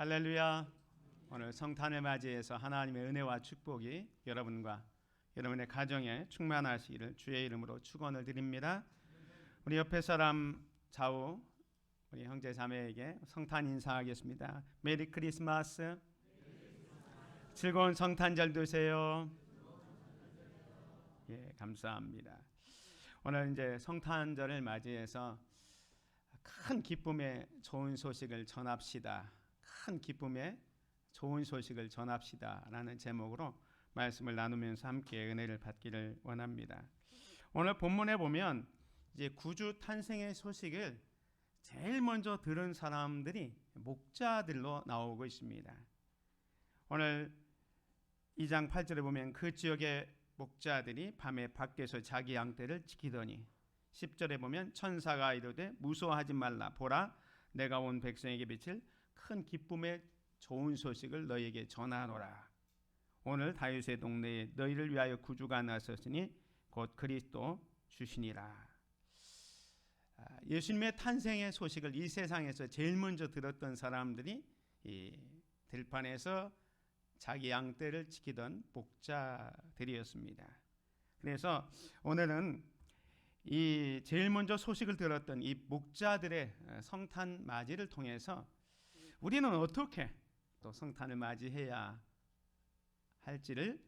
할렐루야. 오늘 성탄을 맞이해서 하나님의 은혜와 축복이 여러분과 여러분의 가정에 충만하시기를 주의 이름으로 축원을 드립니다. 우리 옆에 사람 좌우 우리 형제 자매에게 성탄 인사하겠습니다. 메리 크리스마스. 즐거운 성탄절 되세요. 예, 감사합니다. 오늘 이제 성탄절을 맞이해서 큰 기쁨의 좋은 소식을 전합시다. 큰 기쁨의 좋은 소식을 전합시다 라는 제목으로 말씀을 나누면서 함께 은혜를 받기를 원합니다. 오늘 본문에 보면 이제 구주 탄생의 소식을 제일 먼저 들은 사람들이 목자들로 나오고 있습니다. 오늘 2장 8절에 보면 그 지역의 목자들이 밤에 밖에서 자기 양떼를 지키더니 10절에 보면 천사가 이르되 무서워하지 말라 보라 내가 온 백성에게 비칠 큰 기쁨의 좋은 소식을 너희에게 전하노라. 오늘 다윗의 동네에 너희를 위하여 구주가 나섰으니 곧 그리스도 주시니라. 예수님의 탄생의 소식을 이 세상에서 제일 먼저 들었던 사람들이 이 들판에서 자기 양떼를 지키던 목자들이었습니다. 그래서 오늘은 이 제일 먼저 소식을 들었던 이 목자들의 성탄 맞이를 통해서 우리는 어떻게 또 성탄을 맞이해야 할지를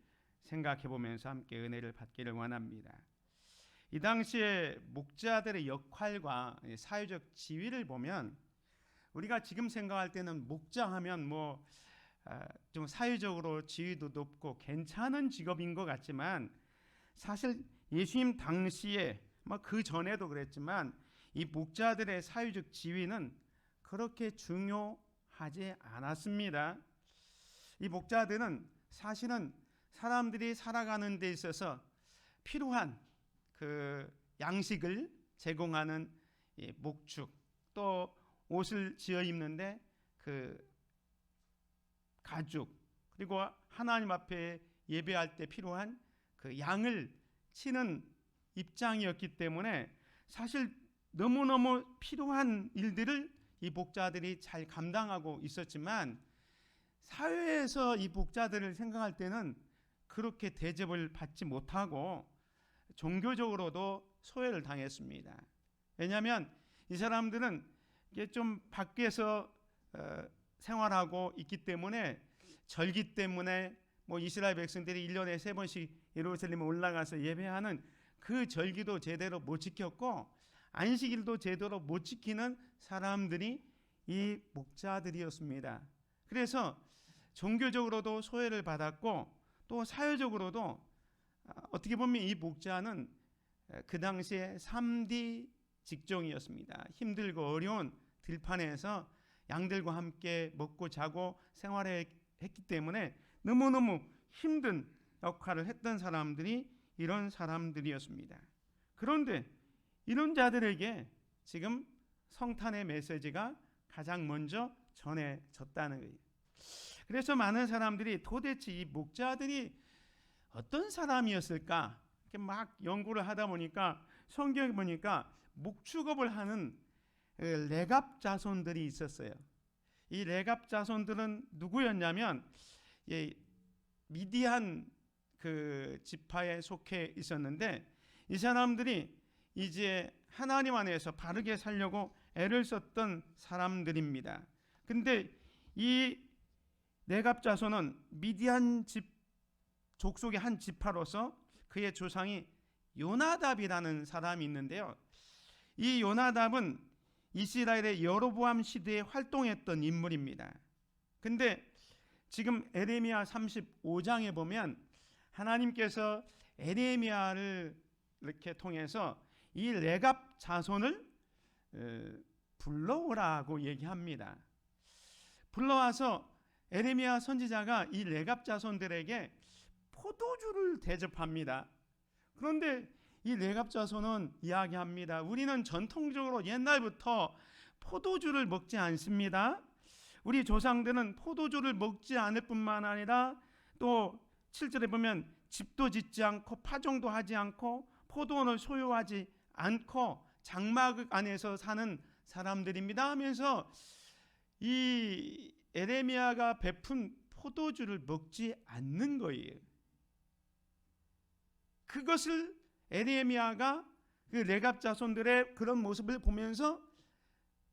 생각해 보면서 함께 은혜를 받기를 원합니다. 이 당시에 목자들의 역할과 사회적 지위를 보면 우리가 지금 생각할 때는 목자하면 좀 사회적으로 지위도 높고 괜찮은 직업인 것 같지만 사실 예수님 당시에 그 전에도 그랬지만 이 목자들의 사회적 지위는 그렇게 중요하지 않았습니다. 이 목자들은 사실은 사람들이 살아가는 데 있어서 필요한 그 양식을 제공하는 목축, 또 옷을 지어 입는데 그 가죽, 그리고 하나님 앞에 예배할 때 필요한 그 양을 치는 입장이었기 때문에 사실 너무너무 필요한 일들을 이 목자들이 잘 감당하고 있었지만 사회에서 이 목자들을 생각할 때는 그렇게 대접을 받지 못하고 종교적으로도 소외를 당했습니다. 왜냐하면 이 사람들은 이게 좀 밖에서 생활하고 있기 때문에 절기 때문에 이스라엘 백성들이 1년에 3번씩 예루살렘에 올라가서 예배하는 그 절기도 제대로 못 지켰고 안식일도 제대로 못 지키는 사람들이 이 목자들이었습니다. 그래서 종교적으로도 소외를 받았고 또 사회적으로도 어떻게 보면 이 목자는 그 당시에 3D 직종이었습니다. 힘들고 어려운 들판에서 양들과 함께 먹고 자고 생활했기 때문에 너무너무 힘든 역할을 했던 사람들이 이런 사람들이었습니다. 그런데 이런 자들에게 지금 성탄의 메시지가 가장 먼저 전해졌다는 거예요. 그래서 많은 사람들이 도대체 이 목자들이 어떤 사람이었을까? 이렇게 막 연구를 하다 보니까 성경에 보니까 목축업을 하는 레갑 자손들이 있었어요. 이 레갑 자손들은 누구였냐면 미디안 그 지파에 속해 있었는데 이 사람들이 이제 하나님 안에서 바르게 살려고 애를 썼던 사람들입니다. 근데 이 레갑 자손은 미디안 족속의 한 지파로서 그의 조상이 요나답이라는 사람이 있는데요. 이 요나답은 이스라엘의 여로보암 시대에 활동했던 인물입니다. 근데 지금 에레미야 35장에 보면 하나님께서 에레미야를 이렇게 통해서 이 레갑 자손을 불러오라고 얘기합니다. 불러와서 에레미야 선지자가 이 레갑 자손들에게 포도주를 대접합니다. 그런데 이 레갑 자손은 이야기합니다. 우리는 전통적으로 옛날부터 포도주를 먹지 않습니다. 우리 조상들은 포도주를 먹지 않을 뿐만 아니라 또 7절에 보면 집도 짓지 않고 파종도 하지 않고 포도원을 소유하지 않고 장막 안에서 사는 사람들입니다 하면서 이 에레미야가 베푼 포도주를 먹지 않는 거예요. 그것을 에레미야가 그 레갑 자손들의 그런 모습을 보면서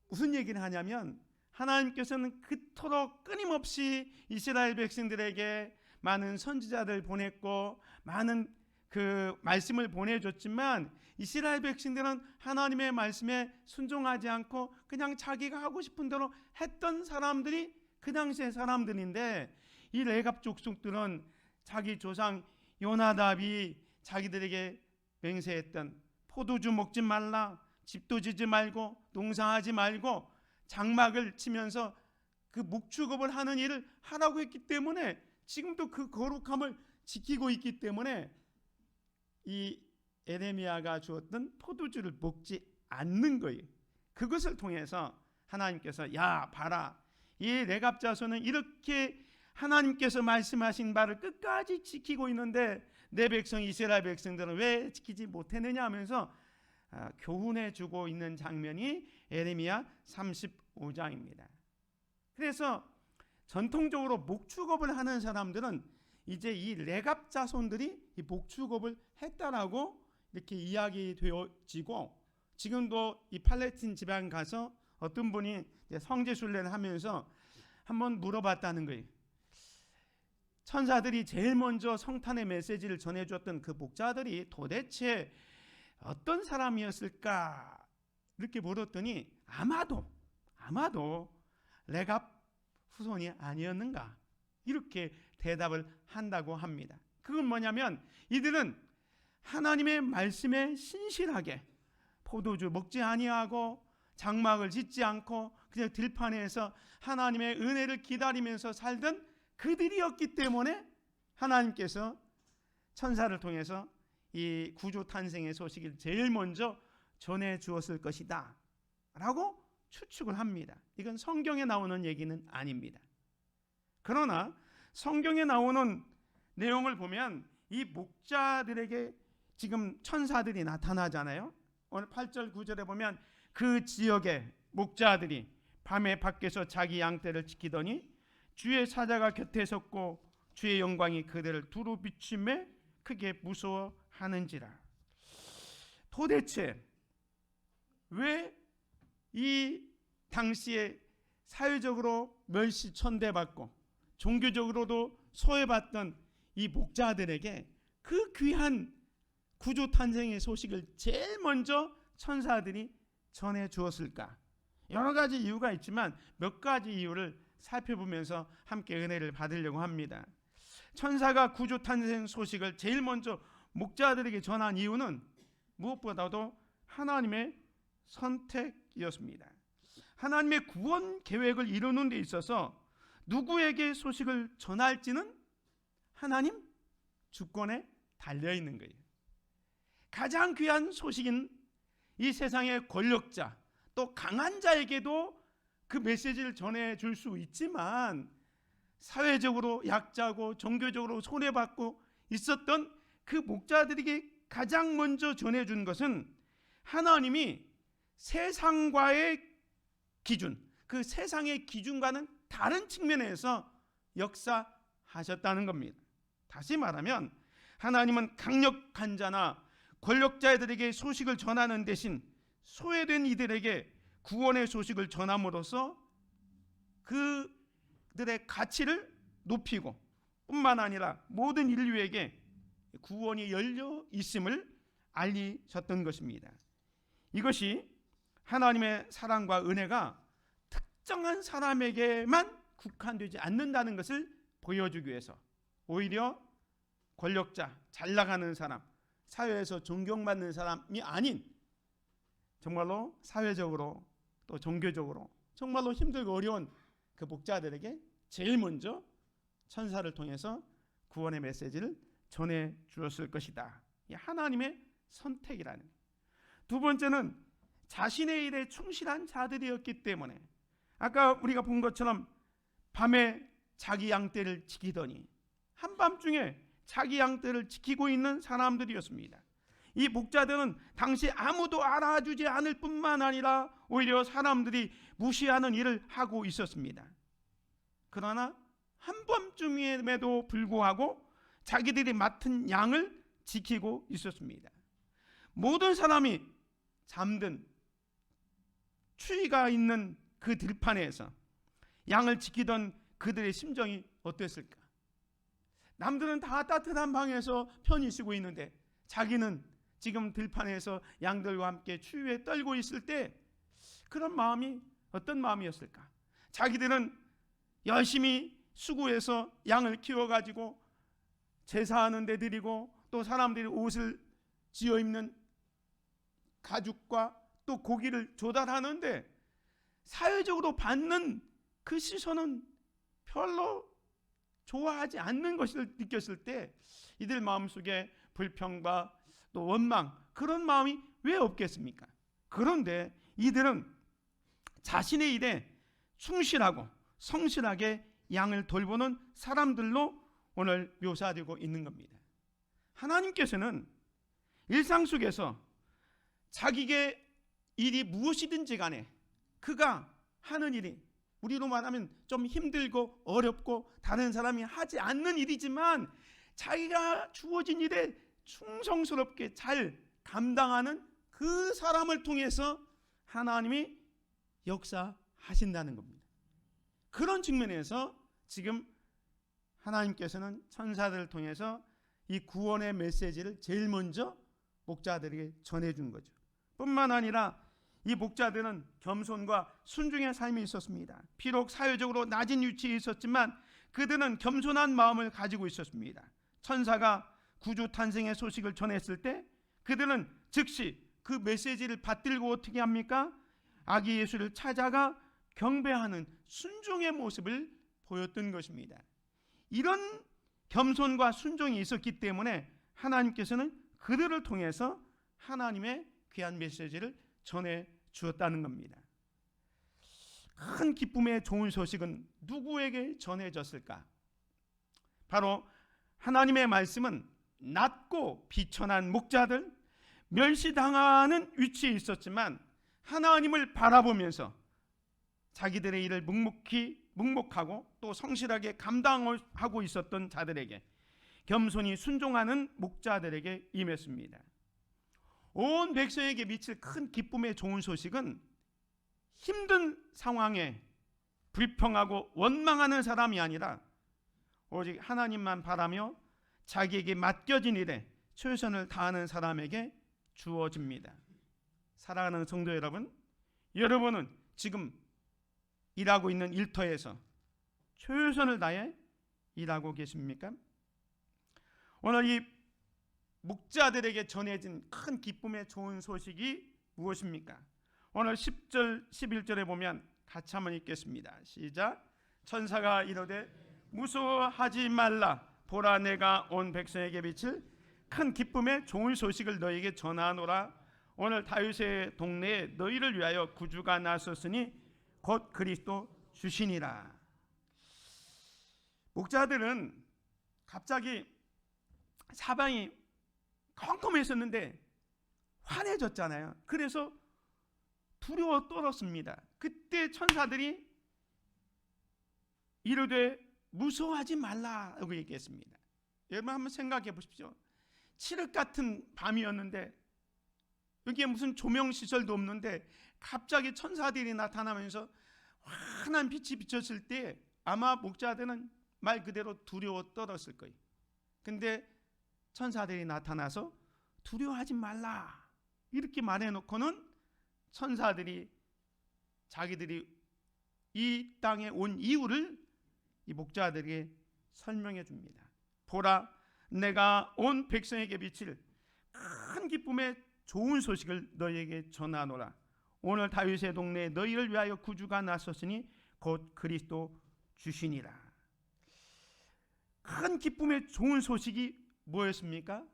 무슨 얘기를 하냐면, 하나님께서는 그토록 끊임없이 이스라엘 백성들에게 많은 선지자들 보냈고 많은 그 말씀을 보내줬지만 이스라엘 백성들은 하나님의 말씀에 순종하지 않고 그냥 자기가 하고 싶은 대로 했던 사람들이 그 당시의 사람들인데, 이 레갑 족속들은 자기 조상 요나답이 자기들에게 맹세했던 포도주 먹지 말라, 집도 지지 말고 농사하지 말고 장막을 치면서 그 목축업을 하는 일을 하라고 했기 때문에 지금도 그 거룩함을 지키고 있기 때문에 이 에레미야가 주었던 포도주를 먹지 않는 거예요. 그것을 통해서 하나님께서 야 봐라, 이 레갑 자손은 이렇게 하나님께서 말씀하신 바를 끝까지 지키고 있는데 내 백성 이스라엘 백성들은 왜 지키지 못했느냐 하면서 교훈해 주고 있는 장면이 에레미야 35장입니다. 그래서 전통적으로 목축업을 하는 사람들은 이제 이 레갑 자손들이 이 목축업을 했다라고 이렇게 이야기되어지고, 지금도 이 팔레스틴 지방 가서 어떤 분이 성지순례를 하면서 한번 물어봤다는 거예요. 천사들이 제일 먼저 성탄의 메시지를 전해줬던 그 목자들이 도대체 어떤 사람이었을까 이렇게 물었더니 아마도 레갑 후손이 아니었는가 이렇게 대답을 한다고 합니다. 그건 뭐냐면 이들은 하나님의 말씀에 신실하게 포도주 먹지 아니하고 장막을 짓지 않고 그냥 들판에서 하나님의 은혜를 기다리면서 살던 그들이었기 때문에 하나님께서 천사를 통해서 이 구주 탄생의 소식을 제일 먼저 전해 주었을 것이다 라고 추측을 합니다. 이건 성경에 나오는 얘기는 아닙니다. 그러나 성경에 나오는 내용을 보면 이 목자들에게 지금 천사들이 나타나잖아요. 오늘 8절 9절에 보면 그 지역의 목자들이 밤에 밖에서 자기 양떼를 지키더니 주의 사자가 곁에 섰고 주의 영광이 그들을 두루 비추매 크게 무서워하는지라. 도대체 왜 이 당시에 사회적으로 멸시천대받고 종교적으로도 소외받던 이 목자들에게 그 귀한 구주 탄생의 소식을 제일 먼저 천사들이 전해 주었을까? 여러 가지 이유가 있지만 몇 가지 이유를 살펴보면서 함께 은혜를 받으려고 합니다. 천사가 구주 탄생 소식을 제일 먼저 목자들에게 전한 이유는 무엇보다도 하나님의 선택이었습니다. 하나님의 구원 계획을 이루는 데 있어서 누구에게 소식을 전할지는 하나님 주권에 달려 있는 거예요. 가장 귀한 소식인 이 세상의 권력자 또 강한 자에게도 그 메시지를 전해줄 수 있지만 사회적으로 약자고 종교적으로 손해받고 있었던 그 목자들에게 가장 먼저 전해준 것은 하나님이 세상과의 기준, 그 세상의 기준과는 다른 측면에서 역사하셨다는 겁니다. 다시 말하면 하나님은 강력한 자나 권력자들에게 소식을 전하는 대신 소외된 이들에게 구원의 소식을 전함으로써 그들의 가치를 높이고 뿐만 아니라 모든 인류에게 구원이 열려 있음을 알리셨던 것입니다. 이것이 하나님의 사랑과 은혜가 특정한 사람에게만 국한되지 않는다는 것을 보여주기 위해서 오히려 권력자, 잘 나가는 사람, 사회에서 존경받는 사람이 아닌 정말로 사회적으로 또 종교적으로 정말로 힘들고 어려운 그 목자들에게 제일 먼저 천사를 통해서 구원의 메시지를 전해 주었을 것이다. 이 하나님의 선택이라는. 두 번째는 자신의 일에 충실한 자들이었기 때문에 아까 우리가 본 것처럼 밤에 자기 양떼를 지키더니 한밤중에 자기 양떼를 지키고 있는 사람들이었습니다. 이 목자들은 당시 아무도 알아주지 않을 뿐만 아니라 오히려 사람들이 무시하는 일을 하고 있었습니다. 그러나 한밤중임에도 불구하고 자기들이 맡은 양을 지키고 있었습니다. 모든 사람이 잠든 추위가 있는 그 들판에서 양을 지키던 그들의 심정이 어땠을까? 남들은 다 따뜻한 방에서 편히 쉬고 있는데 자기는 지금 들판에서 양들과 함께 추위에 떨고 있을 때 그런 마음이 어떤 마음이었을까? 자기들은 열심히 수고해서 양을 키워가지고 제사하는 데 드리고 또 사람들이 옷을 지어 입는 가죽과 또 고기를 조달하는데 사회적으로 받는 그 시선은 별로 좋아하지 않는 것을 느꼈을 때 이들 마음속에 불평과 또 원망, 그런 마음이 왜 없겠습니까? 그런데 이들은 자신의 일에 충실하고 성실하게 양을 돌보는 사람들로 오늘 묘사되고 있는 겁니다. 하나님께서는 일상 속에서 자기의 일이 무엇이든지 간에 그가 하는 일이 우리로 말하면 좀 힘들고 어렵고 다른 사람이 하지 않는 일이지만 자기가 주어진 일에 충성스럽게 잘 감당하는 그 사람을 통해서 하나님이 역사하신다는 겁니다. 그런 측면에서 지금 하나님께서는 천사들을 통해서 이 구원의 메시지를 제일 먼저 목자들에게 전해준 거죠. 뿐만 아니라 이 목자들은 겸손과 순종의 삶이 있었습니다. 비록 사회적으로 낮은 위치에 있었지만 그들은 겸손한 마음을 가지고 있었습니다. 천사가 구주 탄생의 소식을 전했을 때 그들은 즉시 그 메시지를 받들고 어떻게 합니까? 아기 예수를 찾아가 경배하는 순종의 모습을 보였던 것입니다. 이런 겸손과 순종이 있었기 때문에 하나님께서는 그들을 통해서 하나님의 귀한 메시지를 전해 주었다는 겁니다. 큰 기쁨의 좋은 소식은 누구에게 전해졌을까? 바로 하나님의 말씀은 낮고 비천한 목자들, 멸시당하는 위치에 있었지만 하나님을 바라보면서 자기들의 일을 묵묵하고 또 성실하게 감당하고 있었던 자들에게, 겸손히 순종하는 목자들에게 임했습니다. 온 백성에게 미칠 큰 기쁨의 좋은 소식은 힘든 상황에 불평하고 원망하는 사람이 아니라 오직 하나님만 바라며 자기에게 맡겨진 일에 최선을 다하는 사람에게 주어집니다. 사랑하는 성도 여러분, 여러분은 지금 일하고 있는 일터에서 최선을 다해 일하고 계십니까? 오늘 이 목자들에게 전해진 큰 기쁨의 좋은 소식이 무엇입니까? 오늘 10절 11절에 보면 같이 한번 읽겠습니다. 시작. 천사가 이르되 무서워하지 말라. 보라, 내가 온 백성에게 비칠 큰 기쁨의 좋은 소식을 너희에게 전하노라. 오늘 다윗의 동네에 너희를 위하여 구주가 나섰으니 곧 그리스도 주시니라. 목자들은 갑자기 사방이 컴컴했었는데 환해졌잖아요. 그래서 두려워 떨었습니다. 그때 천사들이 이르되 무서워하지 말라고 얘기했습니다. 여러분 한번 생각해 보십시오. 칠흑 같은 밤이었는데 여기에 무슨 조명 시설도 없는데 갑자기 천사들이 나타나면서 환한 빛이 비쳤을 때 아마 목자들은 말 그대로 두려워 떨었을 거예요. 근데 천사들이 나타나서 두려워하지 말라 이렇게 말해놓고는 천사들이 자기들이 이 땅에 온 이유를 이 목자들에게 설명해 줍니다. 보라, 내가 온 백성에게 비칠 큰 기쁨의 좋은 소식을 너희에게 전하노라. 오늘 다윗의 동네에 너희를 위하여 구주가 나섰으니 곧 그리스도 주시니라. 큰 기쁨의 좋은 소식이 뭐였습니까?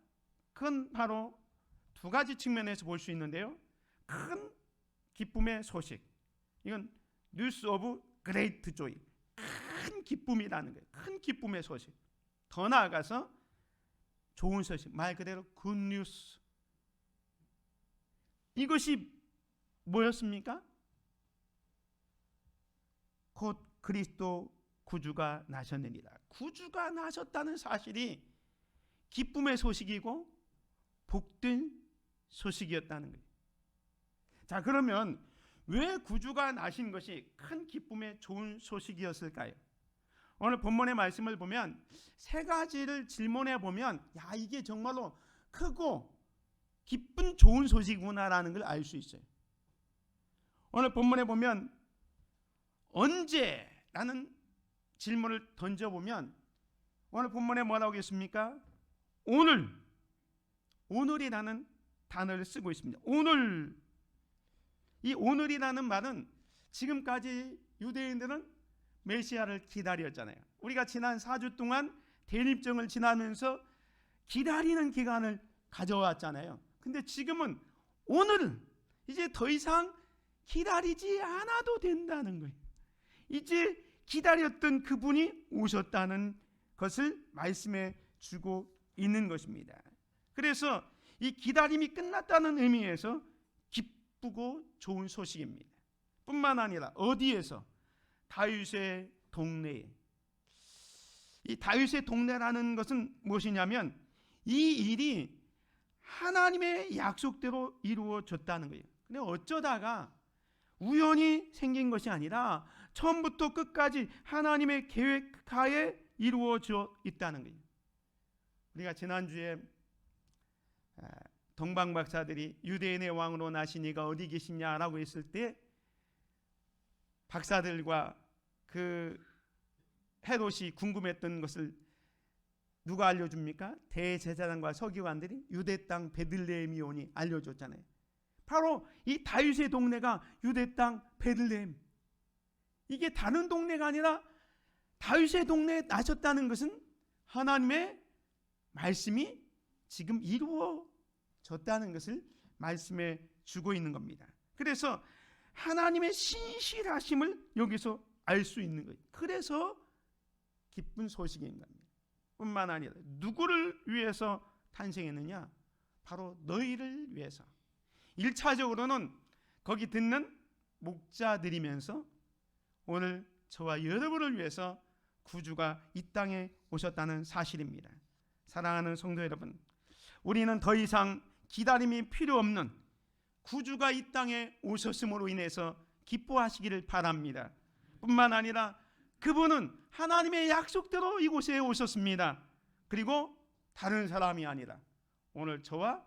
그건 바로 두 가지 측면에서 볼 수 있는데요. 큰 기쁨의 소식, 이건 뉴스 오브 그레이트 조이, 큰 기쁨이라는 거예요. 큰 기쁨의 소식. 더 나아가서 좋은 소식, 말 그대로 굿뉴스. 이것이 뭐였습니까? 곧 그리스도 구주가 나셨느니라. 구주가 나셨다는 사실이 기쁨의 소식이고 복된 소식이었다는 거예요. 자, 그러면 왜 구주가 나신 것이 큰 기쁨의 좋은 소식이었을까요? 오늘 본문의 말씀을 보면 세 가지를 질문해 보면 야, 이게 정말로 크고 기쁜 좋은 소식이구나라는 걸 알 수 있어요. 오늘 본문에 보면 언제라는 질문을 던져보면 오늘 본문에 뭐라고 했습니까? 오늘이라는 단어를 쓰고 있습니다. 오늘, 이 오늘이라는 말은 지금까지 유대인들은 메시아를 기다렸잖아요. 우리가 지난 4주 동안 대립정을 지나면서 기다리는 기간을 가져왔잖아요. 근데 지금은 오늘 이제 더 이상 기다리지 않아도 된다는 거예요. 이제 기다렸던 그분이 오셨다는 것을 말씀해 주고 있는 것입니다. 그래서 이 기다림이 끝났다는 의미에서 기쁘고 좋은 소식입니다. 뿐만 아니라 어디에서? 다윗의 동네에. 이 다윗의 동네라는 것은 무엇이냐면 이 일이 하나님의 약속대로 이루어졌다는 거예요. 근데 어쩌다가 우연히 생긴 것이 아니라 처음부터 끝까지 하나님의 계획하에 이루어져 있다는 거예요. 우리가 지난주에 동방 박사들이 유대인의 왕으로 나신 이가 어디 계시냐라고 했을 때 박사들과 그 헤롯이 궁금했던 것을 누가 알려줍니까? 대제사장과 서기관들이 유대 땅 베들레헴이오니 알려줬잖아요. 바로 이 다윗의 동네가 유대 땅 베들레헴. 이게 다른 동네가 아니라 다윗의 동네에 나셨다는 것은 하나님의 말씀이 지금 이루어졌다는 것을 말씀해 주고 있는 겁니다. 그래서 하나님의 신실하심을 여기서 알 수 있는 거예요. 그래서 기쁜 소식인 겁니다. 뿐만 아니라 누구를 위해서 탄생했느냐? 바로 너희를 위해서. 1차적으로는 거기 듣는 목자들이면서 오늘 저와 여러분을 위해서 구주가 이 땅에 오셨다는 사실입니다. 사랑하는 성도 여러분, 우리는 더 이상 기다림이 필요 없는 구주가 이 땅에 오셨음으로 인해서 기뻐하시기를 바랍니다. 뿐만 아니라 그분은 하나님의 약속대로 이곳에 오셨습니다. 그리고 다른 사람이 아니라 오늘 저와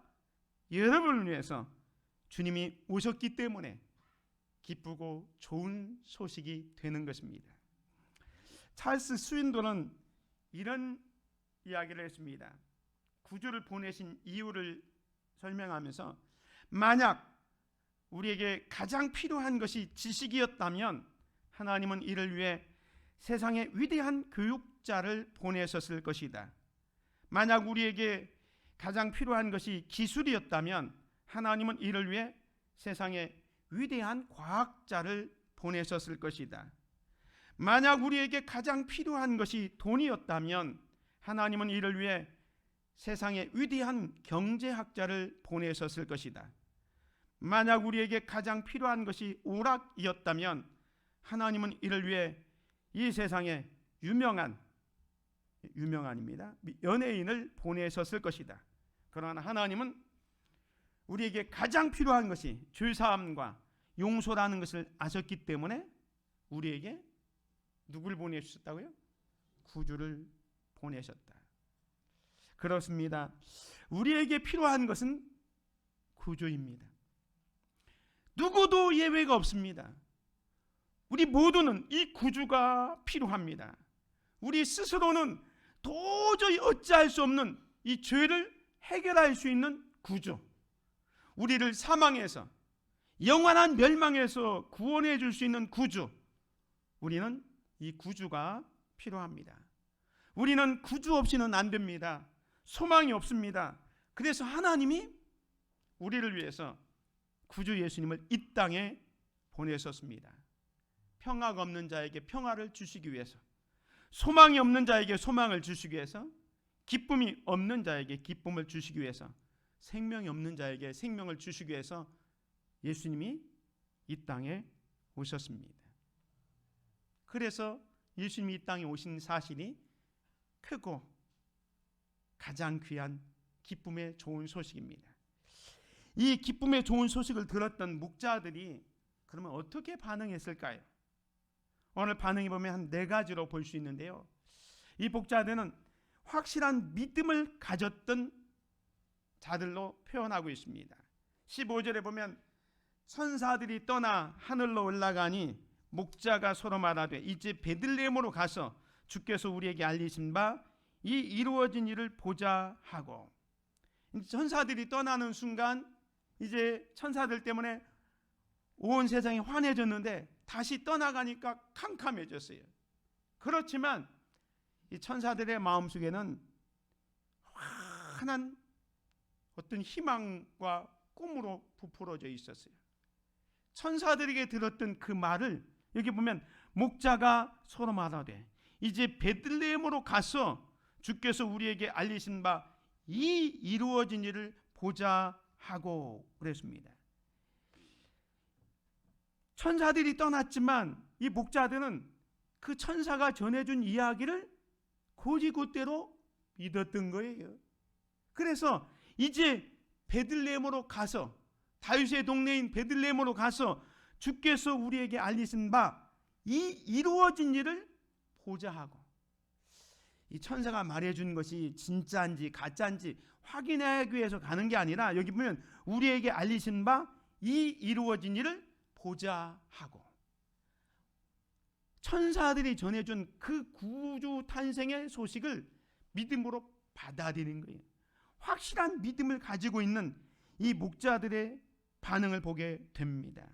여러분을 위해서 주님이 오셨기 때문에 기쁘고 좋은 소식이 되는 것입니다. 찰스 스윈도는 이런 이야기를 했습니다. 구주를 보내신 이유를 설명하면서 만약 우리에게 가장 필요한 것이 지식이었다면 하나님은 이를 위해 세상의 위대한 교육자를 보내셨을 것이다. 만약 우리에게 가장 필요한 것이 기술이었다면 하나님은 이를 위해 세상의 위대한 과학자를 보내셨을 것이다. 만약 우리에게 가장 필요한 것이 돈이었다면 하나님은 이를 위해 세상의 위대한 경제학자를 보내셨을 것이다. 만약 우리에게 가장 필요한 것이 오락이었다면 하나님은 이를 위해 이 세상에 유명한입니다. 연예인을 보내셨을 것이다. 그러나 하나님은 우리에게 가장 필요한 것이 죄사함과 용서라는 것을 아셨기 때문에 우리에게 누굴 보내주셨다고요? 구주를 보내셨다. 그렇습니다. 우리에게 필요한 것은 구주입니다. 누구도 예외가 없습니다. 우리 모두는 이 구주가 필요합니다. 우리 스스로는 도저히 어찌할 수 없는 이 죄를 해결할 수 있는 구주, 우리를 사망에서 영원한 멸망에서 구원해 줄 수 있는 구주, 우리는 이 구주가 필요합니다. 우리는 구주 없이는 안 됩니다. 소망이 없습니다. 그래서 하나님이 우리를 위해서 구주 예수님을 이 땅에 보내셨습니다. 평화가 없는 자에게 평화를 주시기 위해서, 소망이 없는 자에게 소망을 주시기 위해서, 기쁨이 없는 자에게 기쁨을 주시기 위해서, 생명이 없는 자에게 생명을 주시기 위해서 예수님이 이 땅에 오셨습니다. 그래서 예수님이 이 땅에 오신 사실이 크고 가장 귀한 기쁨의 좋은 소식입니다. 이 기쁨의 좋은 소식을 들었던 목자들이 그러면 어떻게 반응했을까요? 오늘 반응해 보면 한 4가지로 볼 수 있는데요. 이 목자들은 확실한 믿음을 가졌던 자들로 표현하고 있습니다. 15절에 보면 천사들이 떠나 하늘로 올라가니 목자가 서로 말하되 이제 베들레헴으로 가서 주께서 우리에게 알리신 바 이 이루어진 일을 보자 하고, 천사들이 떠나는 순간 이제 천사들 때문에 온 세상이 환해졌는데 다시 떠나가니까 캄캄해졌어요. 그렇지만 이 천사들의 마음속에는 환한 어떤 희망과 꿈으로 부풀어져 있었어요. 천사들에게 들었던 그 말을 여기 보면 목자가 서로 말하되 이제 베들레헴으로 가서 주께서 우리에게 알리신 바 이 이루어진 일을 보자 하고 그랬습니다. 천사들이 떠났지만 이 목자들은 그 천사가 전해준 이야기를 곧이곧대로 믿었던 거예요. 그래서 이제 베들레헴으로 가서, 다윗의 동네인 베들레헴으로 가서 주께서 우리에게 알리신 바 이 이루어진 일을 보자 하고, 이 천사가 말해준 것이 진짜인지 가짜인지 확인하기 위해서 가는 게 아니라 여기 보면 우리에게 알리신 바 이 이루어진 일을 보자 하고, 천사들이 전해준 그 구주 탄생의 소식을 믿음으로 받아들이는 거예요. 확실한 믿음을 가지고 있는 이 목자들의 반응을 보게 됩니다.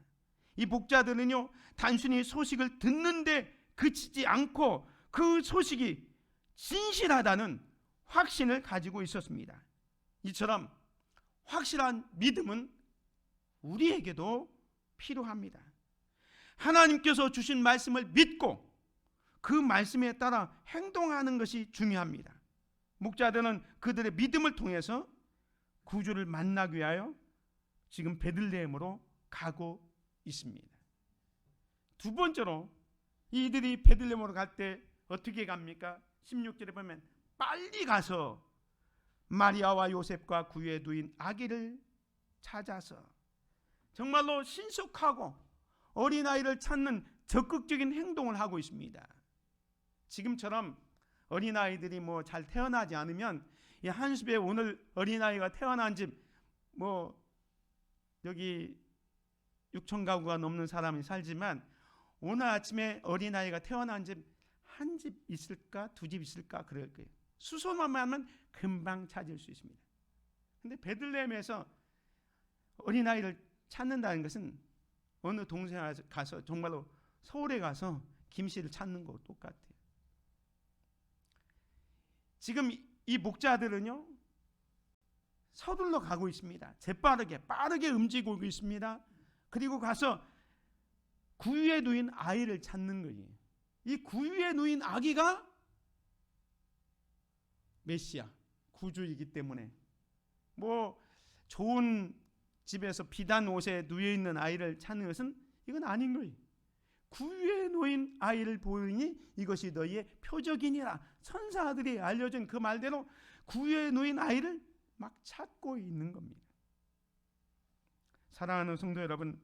이 목자들은요, 단순히 소식을 듣는데 그치지 않고 그 소식이 진실하다는 확신을 가지고 있었습니다. 이처럼 확실한 믿음은 우리에게도 필요합니다. 하나님께서 주신 말씀을 믿고 그 말씀에 따라 행동하는 것이 중요합니다. 목자들은 그들의 믿음을 통해서 구주를 만나기 위하여 지금 베들레헴으로 가고 있습니다. 두 번째로 이들이 베들레헴으로 갈 때 어떻게 갑니까? 16절에 보면 빨리 가서 마리아와 요셉과 구유에 누인 아기를 찾아서, 정말로 신속하고 어린아이를 찾는 적극적인 행동을 하고 있습니다. 지금처럼 어린아이들이 뭐 잘 태어나지 않으면 이 한숲에 오늘 어린아이가 태어난 집 뭐 여기 6천 가구가 넘는 사람이 살지만 오늘 아침에 어린아이가 태어난 집 한 집 있을까, 2집 있을까 그럴 거예요. 수소만 하면 금방 찾을 수 있습니다. 근데 베들레헴에서 어린아이를 찾는다는 것은 어느 동생에 가서, 정말로 서울에 가서 김씨를 찾는 거와 똑같아요. 지금 이 목자들은요, 서둘러 가고 있습니다. 빠르게 움직이고 있습니다. 그리고 가서 구유에 누인 아이를 찾는 거예요. 이 구유에 누인 아기가 메시아, 구주이기 때문에 뭐 좋은 집에서 비단 옷에 누워 있는 아이를 찾는 것은 이건 아닌 거예요. 구유에 놓인 아이를 보이니 이것이 너희의 표적이니라. 천사들이 알려준 그 말대로 구유에 놓인 아이를 막 찾고 있는 겁니다. 사랑하는 성도 여러분,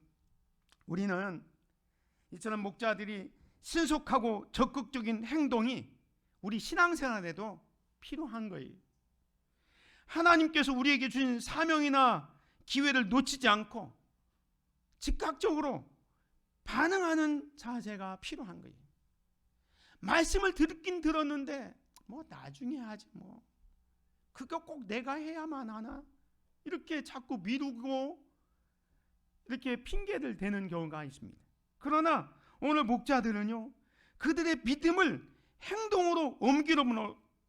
우리는 이처럼 목자들이 신속하고 적극적인 행동이 우리 신앙생활에도 필요한 거예요. 하나님께서 우리에게 주신 사명이나 기회를 놓치지 않고 즉각적으로 반응하는 자세가 필요한 거예요. 말씀을 듣긴 들었는데 뭐 나중에 하지, 뭐 그거 꼭 내가 해야만 하나, 이렇게 자꾸 미루고 이렇게 핑계를 대는 경우가 있습니다. 그러나 오늘 목자들은요, 그들의 믿음을 행동으로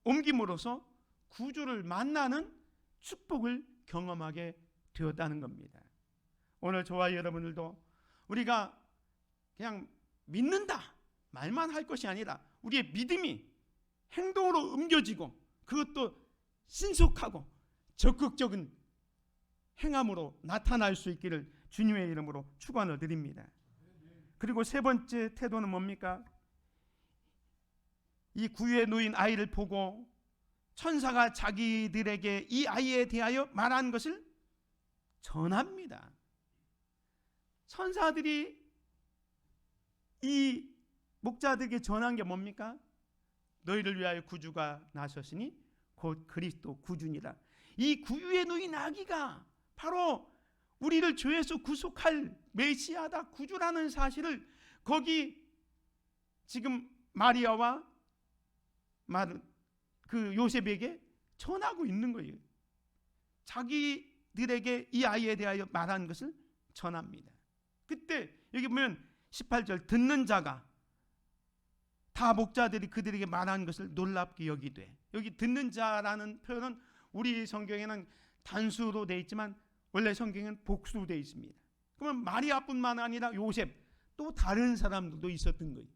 옮김으로써 구주를 만나는 축복을 경험하게 되었다는 겁니다. 오늘 저와 여러분들도 우리가 그냥 믿는다 말만 할 것이 아니라 우리의 믿음이 행동으로 옮겨지고 그것도 신속하고 적극적인 행함으로 나타날 수 있기를 주님의 이름으로 축원을 드립니다. 그리고 세 번째 태도는 뭡니까? 이 구유에 놓인 아이를 보고 천사가 자기들에게 이 아이에 대하여 말한 것을 전합니다. 천사들이 이 목자들에게 전한 게 뭡니까? 너희를 위하여 구주가 나셨으니 곧 그리스도 구주니라. 이 구유에 놓인 아기가 바로 우리를 죄에서 구속할 메시아다, 구주라는 사실을 거기 지금 마리아와 그 요셉에게 전하고 있는 거예요. 자기들에게 이 아이에 대하여 말한 것을 전합니다. 그때 여기 보면 18절, 듣는 자가 다 목자들이 그들에게 말한 것을 놀랍게 여기되, 여기 듣는 자라는 표현은 우리 성경에는 단수로 되어 있지만 원래 성경에는 복수로 되어 있습니다. 그러면 마리아뿐만 아니라 요셉 또 다른 사람들도 있었던 거예요.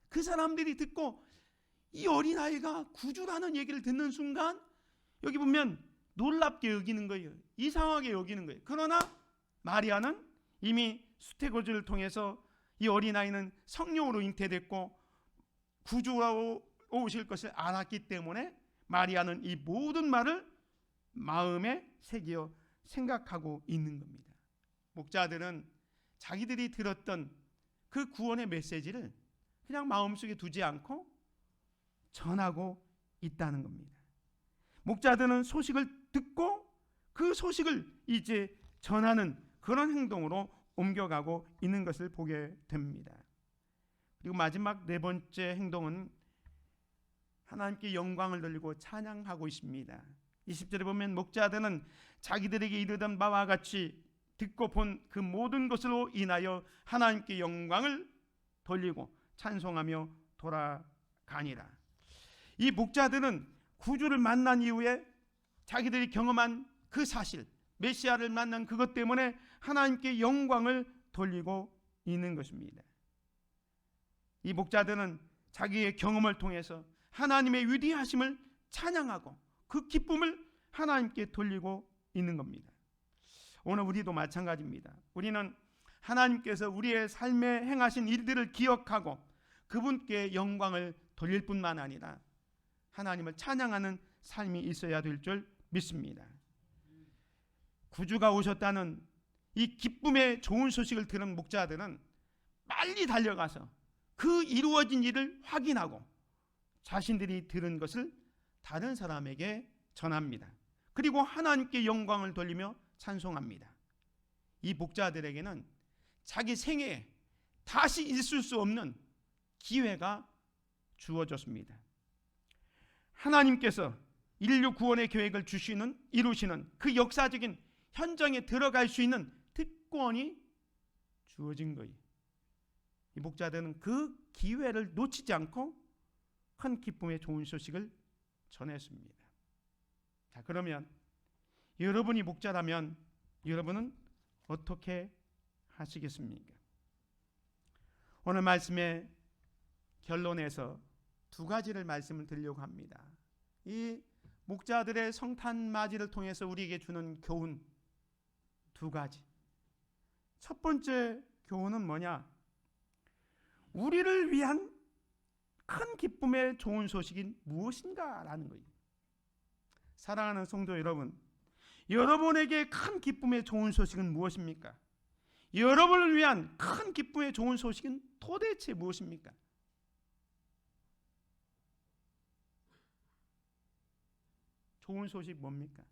그 사람들이 듣고 이 어린아이가 구주라는 얘기를 듣는 순간 여기 보면 놀랍게 여기는 거예요. 이상하게 여기는 거예요. 그러나 마리아는 이미 수태고지를 통해서 이 어린아이는 성령으로 잉태됐고 구주로 오실 것을 알았기 때문에 마리아는 이 모든 말을 마음에 새겨 생각하고 있는 겁니다. 목자들은 자기들이 들었던 그 구원의 메시지를 그냥 마음속에 두지 않고 전하고 있다는 겁니다. 목자들은 소식을 듣고 그 소식을 이제 전하는 그런 행동으로 옮겨가고 있는 것을 보게 됩니다. 그리고 마지막 네 번째 행동은 하나님께 영광을 돌리고 찬양하고 있습니다. 20절에 보면 목자들은 자기들에게 이르던 바와 같이 듣고 본 그 모든 것으로 인하여 하나님께 영광을 돌리고 찬송하며 돌아가니라. 이 목자들은 구주를 만난 이후에 자기들이 경험한 그 사실, 메시아를 만난 그것 때문에 하나님께 영광을 돌리고 있는 것입니다. 이 목자들은 자기의 경험을 통해서 하나님의 위대하심을 찬양하고 그 기쁨을 하나님께 돌리고 있는 겁니다. 오늘 우리도 마찬가지입니다. 우리는 하나님께서 우리의 삶에 행하신 일들을 기억하고 그분께 영광을 돌릴 뿐만 아니라 하나님을 찬양하는 삶이 있어야 될 줄 믿습니다. 구주가 오셨다는 이 기쁨의 좋은 소식을 들은 목자들은 빨리 달려가서 그 이루어진 일을 확인하고 자신들이 들은 것을 다른 사람에게 전합니다. 그리고 하나님께 영광을 돌리며 찬송합니다. 이 목자들에게는 자기 생애에 다시 있을 수 없는 기회가 주어졌습니다. 하나님께서 인류 구원의 계획을 이루시는 그 역사적인 현장에 들어갈 수 있는 특권이 주어진 거예요. 이 목자들은 그 기회를 놓치지 않고 큰 기쁨의 좋은 소식을 전했습니다. 자, 그러면 여러분이 목자라면 여러분은 어떻게 하시겠습니까? 오늘 말씀의 결론에서 두 가지를 말씀을 드리려고 합니다. 이 목자들의 성탄맞이를 통해서 우리에게 주는 교훈 두 가지. 첫 번째 교훈은 뭐냐? 우리를 위한 큰 기쁨의 좋은 소식이 무엇인가라는 거예요. 사랑하는 성도 여러분, 여러분에게 큰 기쁨의 좋은 소식은 무엇입니까? 여러분을 위한 큰 기쁨의 좋은 소식은 도대체 무엇입니까? 좋은 소식 뭡니까?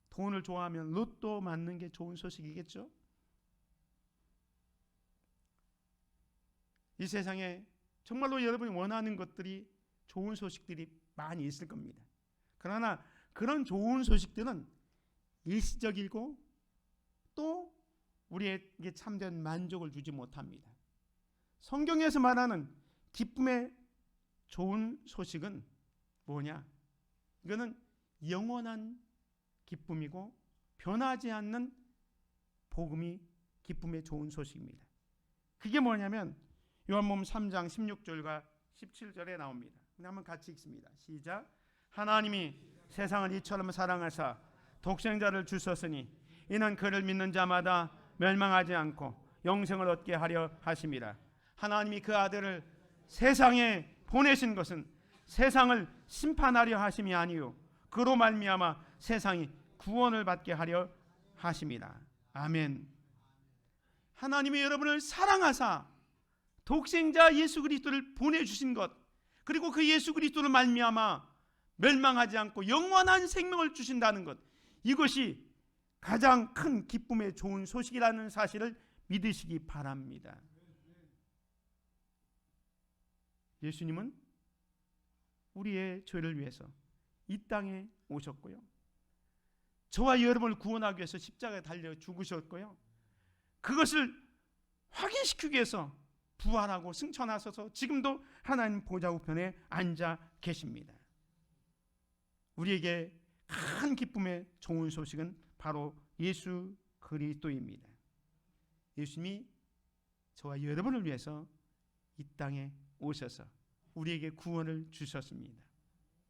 돈을 좋아하면 로또 맞는 게 좋은 소식이겠죠? 이 세상에 정말로 여러분이 원하는 것들이 좋은 소식들이 많이 있을 겁니다. 그러나 그런 좋은 소식들은 일시적이고 또 우리에게 참된 만족을 주지 못합니다. 성경에서 말하는 기쁨의 좋은 소식은 뭐냐? 이거는 영원한 기쁨이고 변하지 않는 복음이 기쁨의 좋은 소식입니다. 그게 뭐냐면 요한복음 3장 16절과 17절에 나옵니다. 한번 같이 읽습니다. 시작. 하나님이 세상을 이처럼 사랑하사 독생자를 주셨으니 이는 그를 믿는 자마다 멸망하지 않고 영생을 얻게 하려 하심이라. 하나님이 그 아들을 세상에 보내신 것은 세상을 심판하려 하심이 아니요 그로 말미암아 세상이 구원을 받게 하려 하심이라. 아멘. 하나님이 여러분을 사랑하사 독생자 예수 그리스도를 보내주신 것, 그리고 그 예수 그리스도를 말미암아 멸망하지 않고 영원한 생명을 주신다는 것, 이것이 가장 큰 기쁨의 좋은 소식이라는 사실을 믿으시기 바랍니다. 예수님은 우리의 죄를 위해서 이 땅에 오셨고요, 저와 여러분을 구원하기 위해서 십자가에 달려 죽으셨고요, 그것을 확인시키기 위해서 부활하고 승천하셔서 지금도 하나님 보좌 우편에 앉아 계십니다. 우리에게 큰 기쁨의 좋은 소식은 바로 예수 그리스도입니다. 예수님이 저와 여러분을 위해서 이 땅에 오셔서 우리에게 구원을 주셨습니다.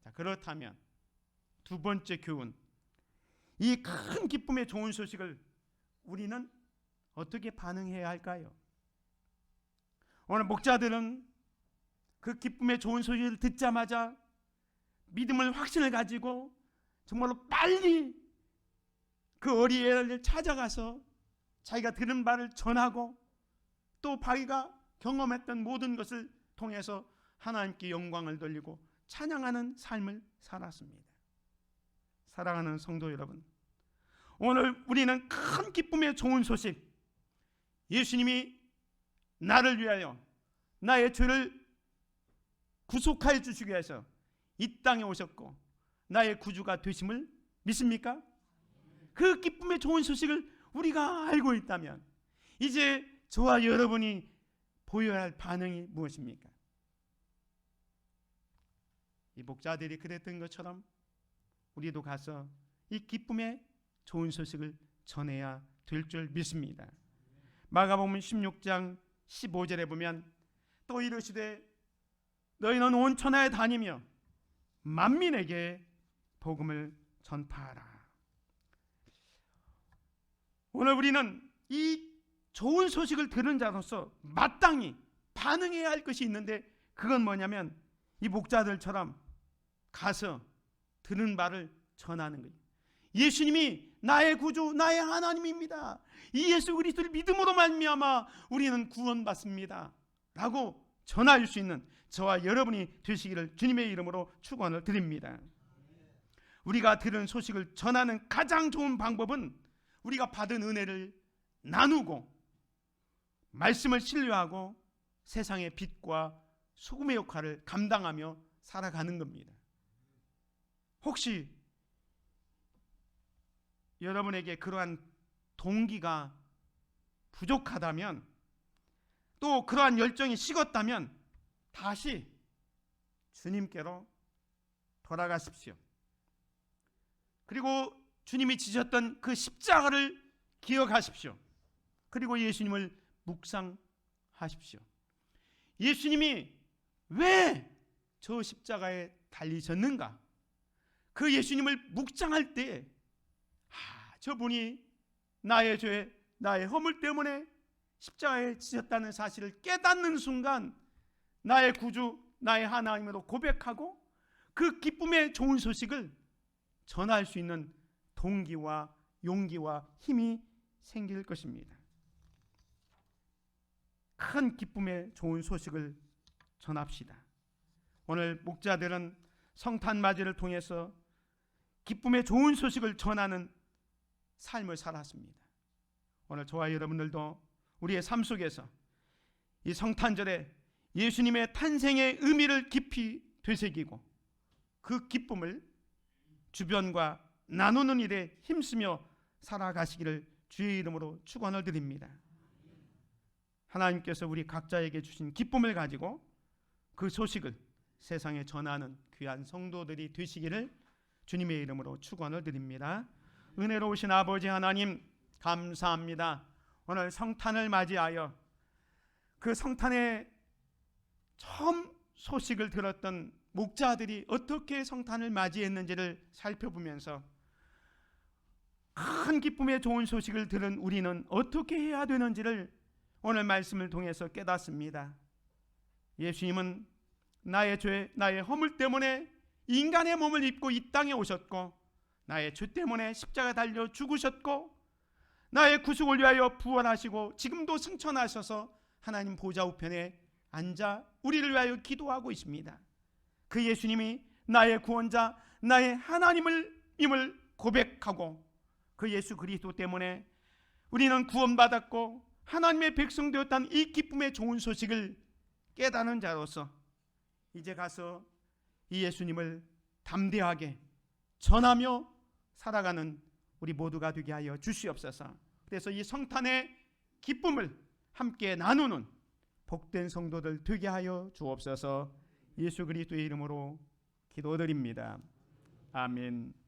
자, 그렇다면 두 번째 교훈, 이 큰 기쁨의 좋은 소식을 우리는 어떻게 반응해야 할까요? 오늘 목자들은 그 기쁨의 좋은 소식을 듣자마자 믿음을 확신을 가지고 정말로 빨리 그 어린애를 찾아가서 자기가 들은 바를 전하고 또 자기가 경험했던 모든 것을 통해서 하나님께 영광을 돌리고 찬양하는 삶을 살았습니다. 사랑하는 성도 여러분, 오늘 우리는 큰 기쁨의 좋은 소식, 예수님이 나를 위하여 나의 죄를 구속하여 주시기 위해서 이 땅에 오셨고 나의 구주가 되심을 믿습니까? 그 기쁨의 좋은 소식을 우리가 알고 있다면 이제 저와 여러분이 보여야 할 반응이 무엇입니까? 이 목자들이 그랬던 것처럼 우리도 가서 이 기쁨의 좋은 소식을 전해야 될 줄 믿습니다. 마가복음 16장 15절에 보면 또 이르시되 너희는 온 천하에 다니며 만민에게 복음을 전파하라. 오늘 우리는 이 좋은 소식을 들은 자로서 마땅히 반응해야 할 것이 있는데, 그건 뭐냐면 이 목자들처럼 가서 들은 바를 전하는 거예요. 예수님이 나의 구주, 나의 하나님입니다. 이 예수 그리스도를 믿음으로 말미암아 우리는 구원받습니다 라고 전할 수 있는 저와 여러분이 되시기를 주님의 이름으로 축원을 드립니다. 우리가 들은 소식을 전하는 가장 좋은 방법은 우리가 받은 은혜를 나누고 말씀을 신뢰하고 세상의 빛과 소금의 역할을 감당하며 살아가는 겁니다. 혹시 여러분에게 그러한 동기가 부족하다면, 또 그러한 열정이 식었다면 다시 주님께로 돌아가십시오. 그리고 주님이 지셨던 그 십자가를 기억하십시오. 그리고 예수님을 묵상하십시오. 예수님이 왜 저 십자가에 달리셨는가? 그 예수님을 묵상할 때 저분이 나의 죄, 나의 허물 때문에 십자가에 지셨다는 사실을 깨닫는 순간 나의 구주, 나의 하나님으로 고백하고 그 기쁨의 좋은 소식을 전할 수 있는 동기와 용기와 힘이 생길 것입니다. 큰 기쁨의 좋은 소식을 전합시다. 오늘 목자들은 성탄맞이를 통해서 기쁨의 좋은 소식을 전하는 삶을 살았습니다. 오늘 저와 여러분들도 우리의 삶 속에서 이 성탄절에 예수님의 탄생의 의미를 깊이 되새기고 그 기쁨을 주변과 나누는 일에 힘쓰며 살아가시기를 주의 이름으로 축원을 드립니다. 하나님께서 우리 각자에게 주신 기쁨을 가지고 그 소식을 세상에 전하는 귀한 성도들이 되시기를 주님의 이름으로 축원을 드립니다. 은혜로우신 아버지 하나님, 감사합니다. 오늘 성탄을 맞이하여 그 성탄의 처음 소식을 들었던 목자들이 어떻게 성탄을 맞이했는지를 살펴보면서 큰 기쁨의 좋은 소식을 들은 우리는 어떻게 해야 되는지를 오늘 말씀을 통해서 깨닫습니다. 예수님은 나의 죄, 나의 허물 때문에 인간의 몸을 입고 이 땅에 오셨고, 나의 죄 때문에 십자가 달려 죽으셨고, 나의 구속을 위하여 부활하시고 지금도 승천하셔서 하나님 보좌 우편에 앉아 우리를 위하여 기도하고 있습니다. 그 예수님이 나의 구원자, 나의 하나님임을 고백하고 그 예수 그리스도 때문에 우리는 구원받았고 하나님의 백성 되었다는 이 기쁨의 좋은 소식을 깨닫는 자로서 이제 가서 이 예수님을 담대하게 전하며 살아가는 우리 모두가 되게 하여 주시옵소서. 그래서 이 성탄의 기쁨을 함께 나누는 복된 성도들 되게 하여 주옵소서. 예수 그리스도의 이름으로 기도드립니다. 아멘.